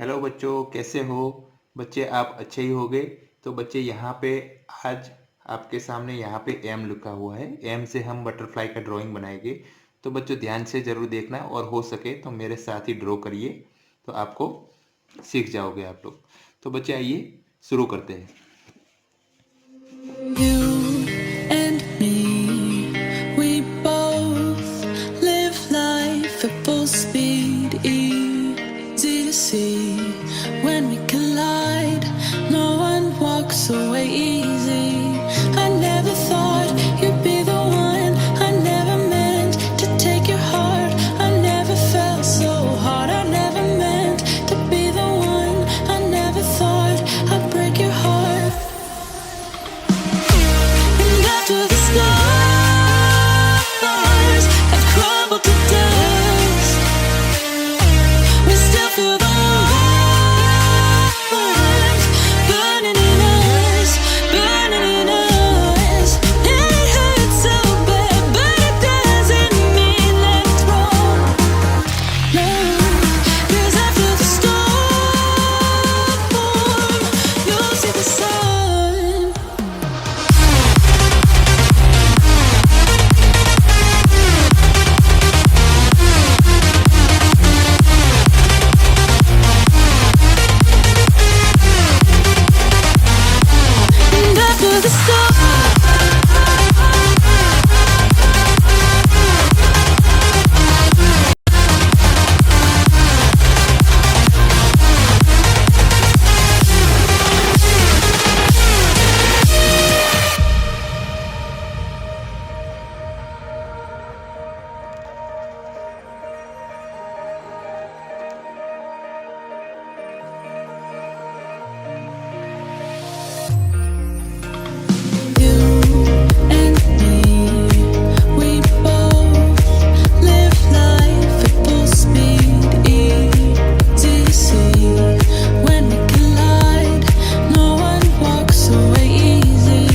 Hello बच्चों, कैसे हो? बच्चे आप अच्छे ही होंगे। तो बच्चे यहाँ पे आज आपके सामने यहाँ पे एम लिखा हुआ है। एम से हम बटरफ्लाई का ड्राइंग बनाएंगे। तो बच्चों ध्यान से ज़रूर देखना और हो सके तो मेरे साथ ही ड्रॉ करिए, तो आपको सीख जाओगे आप लोग। तो बच्चे आइए शुरू करते हैं। You and me, we both live life at full speed, easy to see. When we collide, no one walks away easy. I never thought you'd be the one. I never meant to take your heart. I never felt so hard. I never meant to be the one. I never thought I'd break your heart. After the stars have crumbled to dust, we still feel the warmth burning in us, burning in us. And it hurts so bad, but it doesn't mean that it's wrong. No, 'cause after the storm, you'll see the sun. And after the storm, you and me, we both live life at full speed, easy to see. When we collide, no one walks away easy.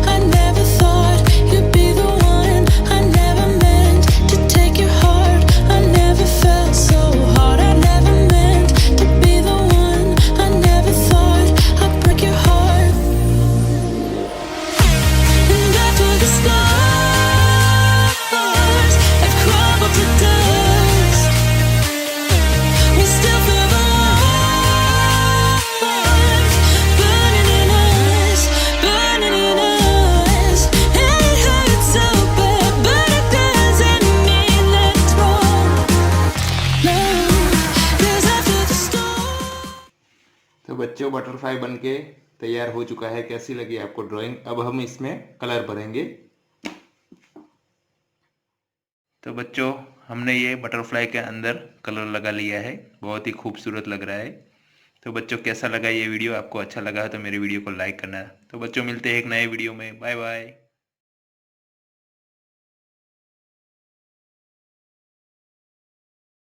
I never thought you'd be the one. I never meant to take your heart. I never felt so hard. I never meant to be the one. I never thought I'd break your heart. And after the stars have crumbled to dust, we still feel the warmth burning in us, burning in us. And it hurts so bad, but it doesn't mean that it's wrong. No, 'cause after the storm. तो बच्चों butterfly बन के तैयार हो चुका है। कैसी लगी आपको ड्राइंग? अब हम इसमें कलर भरेंगे। तो बच्चों हमने ये बटरफ्लाई के अंदर कलर लगा लिया है, बहुत ही खूबसूरत लग रहा है। तो बच्चों कैसा लगा ये वीडियो? आपको अच्छा लगा है तो मेरे वीडियो को लाइक करना। तो बच्चों मिलते हैं एक नए वीडियो में। Bye bye.